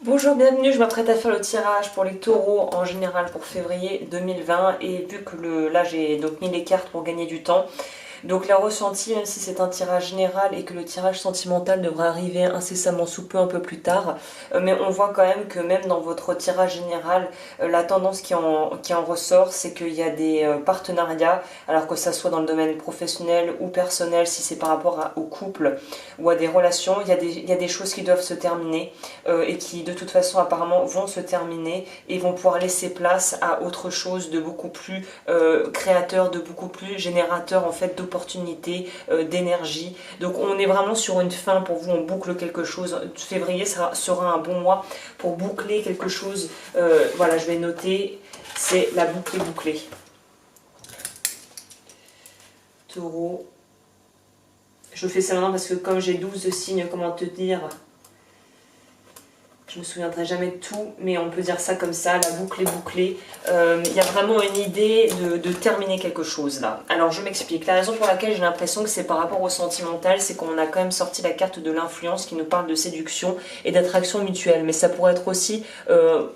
Bonjour, bienvenue, je m'apprête à faire le tirage pour les taureaux en général pour février 2020 et vu que là j'ai donc mis les cartes pour gagner du temps. Donc la ressentie, même si c'est un tirage général et que le tirage sentimental devrait arriver incessamment sous peu, un peu plus tard, mais on voit quand même que même dans votre tirage général, la tendance qui en ressort, c'est qu'il y a des partenariats, alors que ça soit dans le domaine professionnel ou personnel, si c'est par rapport au couple ou à des relations, il y a des choses qui doivent se terminer et qui de toute façon apparemment vont se terminer et vont pouvoir laisser place à autre chose de beaucoup plus créateur, de beaucoup plus générateur en fait d'opportunités, d'énergie. Donc on est vraiment sur une fin pour vous, on boucle quelque chose. Février sera un bon mois pour boucler quelque chose. Voilà, je vais noter, c'est la boucle est bouclée. Taureau. Je fais ça maintenant parce que comme j'ai 12 signes, comment te dire, je me souviendrai jamais de tout, mais on peut dire ça comme ça, la boucle est bouclée. Il y a vraiment une idée de terminer quelque chose là. Alors je m'explique. La raison pour laquelle j'ai l'impression que c'est par rapport au sentimental, c'est qu'on a quand même sorti la carte de l'influence qui nous parle de séduction et d'attraction mutuelle. Mais ça pourrait être aussi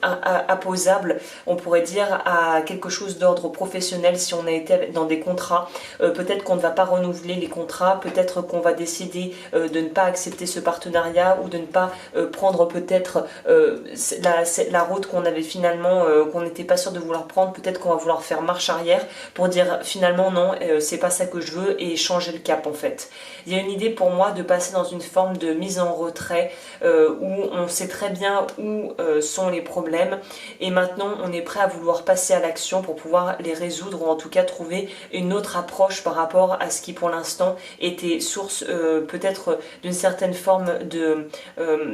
apposable, on pourrait dire, à quelque chose d'ordre professionnel si on a été dans des contrats. Peut-être qu'on ne va pas renouveler les contrats, peut-être qu'on va décider de ne pas accepter ce partenariat ou de ne pas prendre peut-être la route qu'on avait finalement, qu'on n'était pas sûr de vouloir prendre. Peut-être qu'on va vouloir faire marche arrière pour dire finalement non, c'est pas ça que je veux et changer le cap en fait. Il y a une idée pour moi de passer dans une forme de mise en retrait où on sait très bien où sont les problèmes et maintenant on est prêt à vouloir passer à l'action pour pouvoir les résoudre ou en tout cas trouver une autre approche par rapport à ce qui pour l'instant était source peut-être d'une certaine forme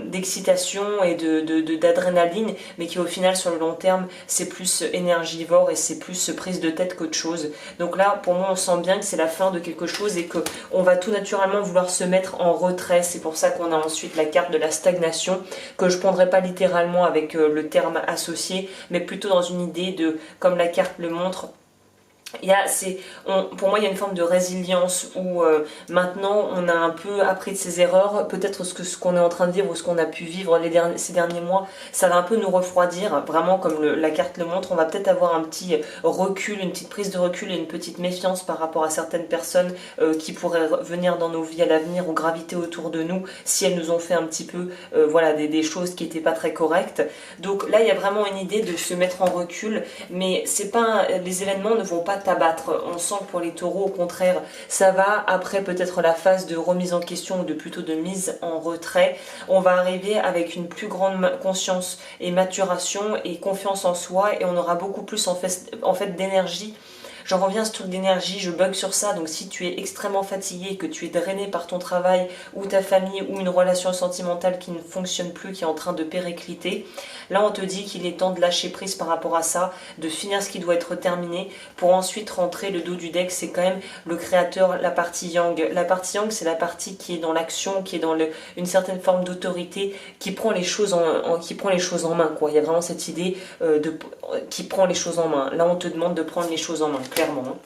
d'excitation et d'adrénaline, mais qui au final sur le long terme c'est plus énergivore et c'est plus prise de tête qu'autre chose. Donc là pour moi on sent bien que c'est la fin de quelque chose et que on va tout naturellement vouloir se mettre en retrait. C'est pour ça qu'on a ensuite la carte de la stagnation, que je prendrai pas littéralement avec le terme associé, mais plutôt dans une idée de, comme la carte le montre, pour moi il y a une forme de résilience où maintenant on a un peu appris de ses erreurs. Peut-être ce qu'on est en train de vivre ou ce qu'on a pu vivre ces derniers mois, ça va un peu nous refroidir, vraiment comme la carte le montre. On va peut-être avoir un petit recul, une petite prise de recul et une petite méfiance par rapport à certaines personnes qui pourraient venir dans nos vies à l'avenir ou graviter autour de nous si elles nous ont fait un petit peu voilà, des choses qui n'étaient pas très correctes. Donc là il y a vraiment une idée de se mettre en recul, mais c'est pas, les événements ne vont pas t'abattre. On sent que pour les taureaux, au contraire, ça va. Après peut-être la phase de remise en question ou plutôt de mise en retrait, on va arriver avec une plus grande conscience et maturation et confiance en soi et on aura beaucoup plus en fait d'énergie. J'en reviens à ce truc d'énergie, je bug sur ça, donc si tu es extrêmement fatigué, que tu es drainé par ton travail ou ta famille ou une relation sentimentale qui ne fonctionne plus, qui est en train de péricliter, là on te dit qu'il est temps de lâcher prise par rapport à ça, de finir ce qui doit être terminé pour ensuite rentrer le dos du deck. C'est quand même le créateur, la partie yang. La partie yang c'est la partie qui est dans l'action, qui est dans une certaine forme d'autorité, qui prend les choses en main quoi. Il y a vraiment cette idée qui prend les choses en main. Là on te demande de prendre les choses en main. Clairement.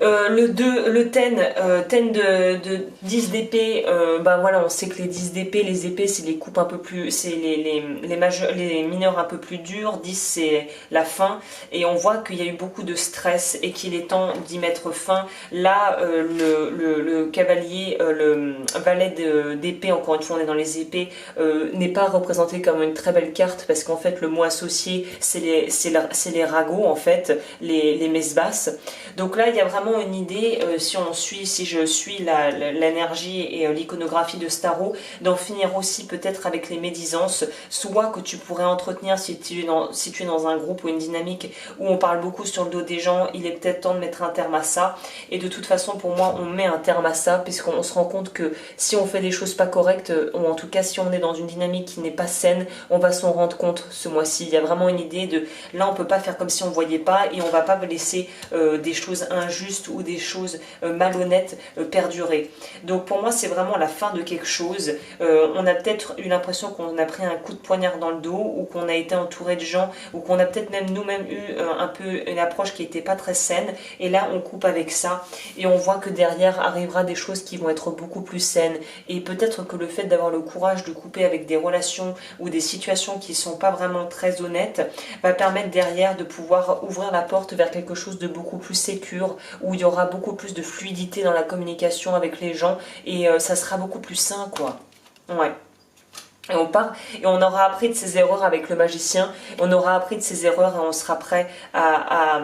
Le ten de 10 d'épée, bah voilà, on sait que les 10 d'épée, les épées c'est les coupes un peu plus, c'est les mineurs un peu plus durs, 10 c'est la fin, et on voit qu'il y a eu beaucoup de stress et qu'il est temps d'y mettre fin. Là, le cavalier, le valet d'épée, encore une fois on est dans les épées, n'est pas représenté comme une très belle carte parce qu'en fait le mot associé c'est les ragots en fait, les messes basses. Donc là il y a vraiment une idée, si je suis l'énergie et l'iconographie de Starot, d'en finir aussi peut-être avec les médisances, soit que tu pourrais entretenir si tu es dans un groupe ou une dynamique où on parle beaucoup sur le dos des gens. Il est peut-être temps de mettre un terme à ça, et de toute façon pour moi on met un terme à ça puisqu'on se rend compte que si on fait des choses pas correctes, ou en tout cas si on est dans une dynamique qui n'est pas saine, on va s'en rendre compte ce mois-ci. Il y a vraiment une idée de, là on peut pas faire comme si on voyait pas et on va pas laisser des choses injustes injustes ou des choses malhonnêtes perdurer. Donc pour moi c'est vraiment la fin de quelque chose. On a peut-être eu l'impression qu'on a pris un coup de poignard dans le dos, ou qu'on a été entouré de gens, ou qu'on a peut-être même nous-mêmes eu un peu une approche qui n'était pas très saine, et là on coupe avec ça et on voit que derrière arrivera des choses qui vont être beaucoup plus saines. Et peut-être que le fait d'avoir le courage de couper avec des relations ou des situations qui ne sont pas vraiment très honnêtes va permettre derrière de pouvoir ouvrir la porte vers quelque chose de beaucoup plus sécure, où il y aura beaucoup plus de fluidité dans la communication avec les gens, et ça sera beaucoup plus sain, quoi. Ouais. Et on part, et on aura appris de ses erreurs avec le magicien, on aura appris de ses erreurs et on sera prêt à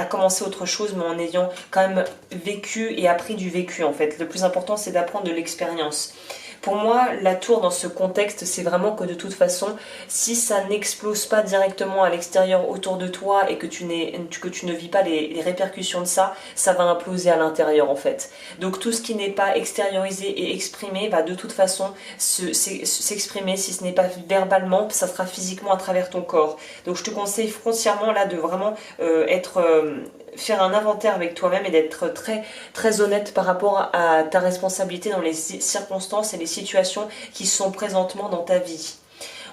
commencer autre chose, mais en ayant quand même vécu et appris du vécu en fait. Le plus important c'est d'apprendre de l'expérience. Pour moi, la tour dans ce contexte, c'est vraiment que de toute façon, si ça n'explose pas directement à l'extérieur autour de toi et que tu ne vis pas les répercussions de ça, ça va imploser à l'intérieur en fait. Donc tout ce qui n'est pas extériorisé et exprimé va de toute façon s'exprimer, si ce n'est pas verbalement, ça sera physiquement à travers ton corps. Donc je te conseille foncièrement là de vraiment faire un inventaire avec toi-même et d'être très, très honnête par rapport à ta responsabilité dans les circonstances et les situations qui sont présentement dans ta vie.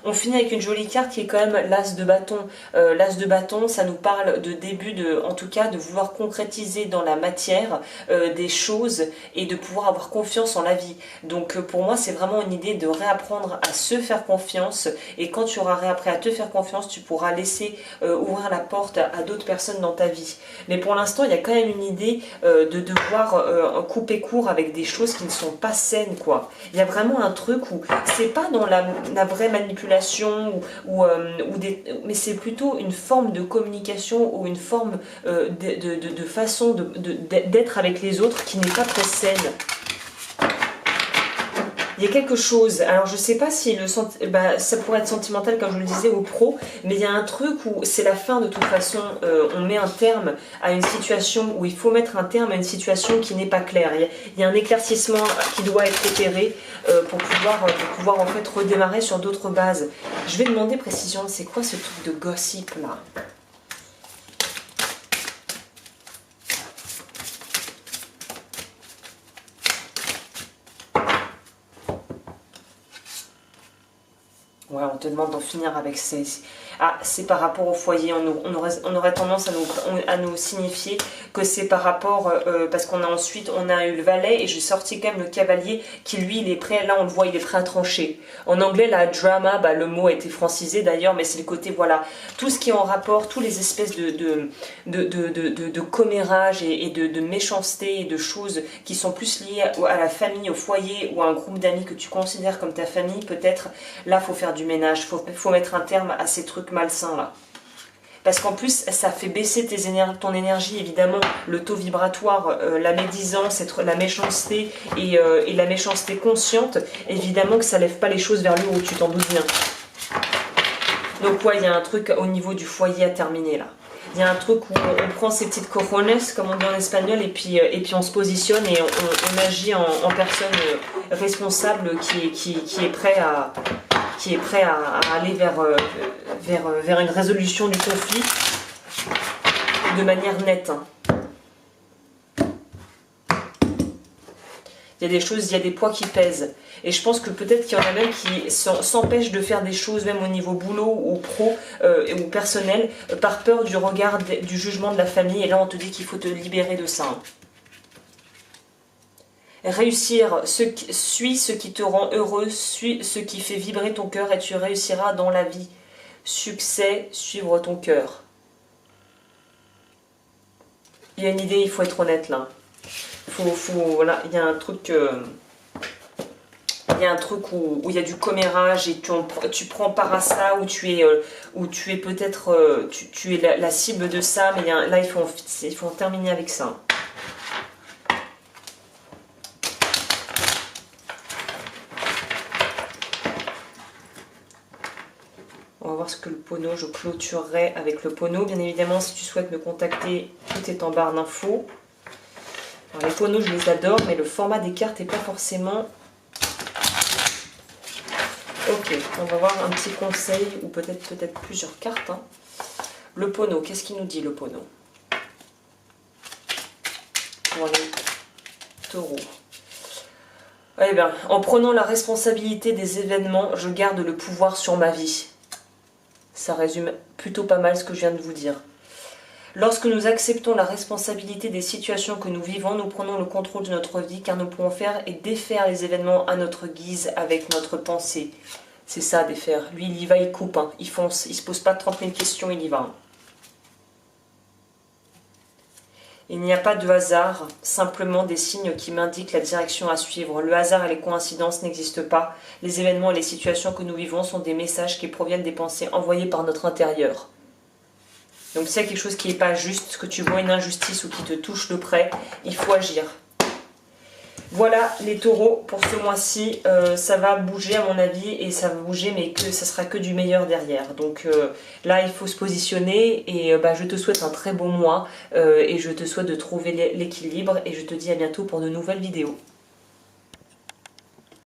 On finit avec une jolie carte qui est quand même l'as de bâton. L'as de bâton, ça nous parle de début, en tout cas, de vouloir concrétiser dans la matière des choses et de pouvoir avoir confiance en la vie. Donc pour moi, c'est vraiment une idée de réapprendre à se faire confiance. Et quand tu auras réappris à te faire confiance, tu pourras laisser ouvrir la porte à d'autres personnes dans ta vie. Mais pour l'instant, il y a quand même une idée de devoir couper court avec des choses qui ne sont pas saines, quoi. Il y a vraiment un truc où c'est pas dans la vraie manipulation, mais c'est plutôt une forme de communication ou une forme de façon d'être avec les autres qui n'est pas très saine. Il y a quelque chose, alors je sais pas si ça pourrait être sentimental comme je le disais ou pro, mais il y a un truc où c'est la fin de toute façon, on met un terme à une situation, où il faut mettre un terme à une situation qui n'est pas claire. Il y a un éclaircissement qui doit être opéré pour pouvoir en fait redémarrer sur d'autres bases. Je vais demander précision, c'est quoi ce truc de gossip là ? Ouais, on te demande d'en finir avec ces... Ah, c'est par rapport au foyer. On aurait tendance à nous signifier que c'est par rapport... parce qu'on a ensuite, on a eu le valet et j'ai sorti quand même le cavalier qui, lui, il est prêt... Là, on le voit, il est prêt à trancher. En anglais, la drama, le mot a été francisé d'ailleurs, mais c'est le côté, voilà, tout ce qui est en rapport, tous les espèces de commérages et de méchanceté et de choses qui sont plus liées à la famille, au foyer ou à un groupe d'amis que tu considères comme ta famille, peut-être, là, faut faire du ménage, faut mettre un terme à ces trucs malsains là. Parce qu'en plus, ça fait baisser ton énergie, évidemment, le taux vibratoire, la médisance, la méchanceté et la méchanceté consciente, évidemment que ça lève pas les choses vers le haut, tu t'en doutes bien. Donc ouais, il y a un truc au niveau du foyer à terminer là. Il y a un truc où on prend ces petites cojones, comme on dit en espagnol, et puis on se positionne et on agit en personne responsable qui est prêt à aller vers une résolution du conflit de manière nette. Il y a des choses, il y a des poids qui pèsent. Et je pense que peut-être qu'il y en a même qui s'empêchent de faire des choses, même au niveau boulot ou pro ou personnel, par peur du regard, du jugement de la famille. Et là, on te dit qu'il faut te libérer de ça. Réussir, suis ce qui te rend heureux, suis ce qui fait vibrer ton cœur et tu réussiras dans la vie. Succès, suivre ton cœur. Il y a une idée, il faut être honnête là. Voilà, il y a un truc... il y a un truc où il y a du commérage et tu prends part à ça, où tu es peut-être tu es la cible de ça, mais là il faut en terminer avec ça. On va voir ce que le Pono, je clôturerai avec le Pono. Bien évidemment, si tu souhaites me contacter, tout est en barre d'infos. Les Ponos, je les adore, mais le format des cartes n'est pas forcément... Ok, on va voir un petit conseil, ou peut-être plusieurs cartes. Hein. Le Pono, qu'est-ce qu'il nous dit le Pono? pour les taureaux. Eh bien, en prenant la responsabilité des événements, je garde le pouvoir sur ma vie. Ça résume plutôt pas mal ce que je viens de vous dire. Lorsque nous acceptons la responsabilité des situations que nous vivons, nous prenons le contrôle de notre vie car nous pouvons faire et défaire les événements à notre guise avec notre pensée. C'est ça, défaire. Lui, il y va, il coupe, hein. Il fonce, il se pose pas 30 000 questions, il y va. Il n'y a pas de hasard, simplement des signes qui m'indiquent la direction à suivre. Le hasard et les coïncidences n'existent pas. Les événements et les situations que nous vivons sont des messages qui proviennent des pensées envoyées par notre intérieur. Donc s'il y a quelque chose qui n'est pas juste, que tu vois une injustice ou qui te touche de près, il faut agir. Voilà les taureaux pour ce mois-ci, ça va bouger à mon avis et ça va bouger mais que ça sera que du meilleur derrière. Donc là il faut se positionner et je te souhaite un très bon mois et je te souhaite de trouver l'équilibre et je te dis à bientôt pour de nouvelles vidéos.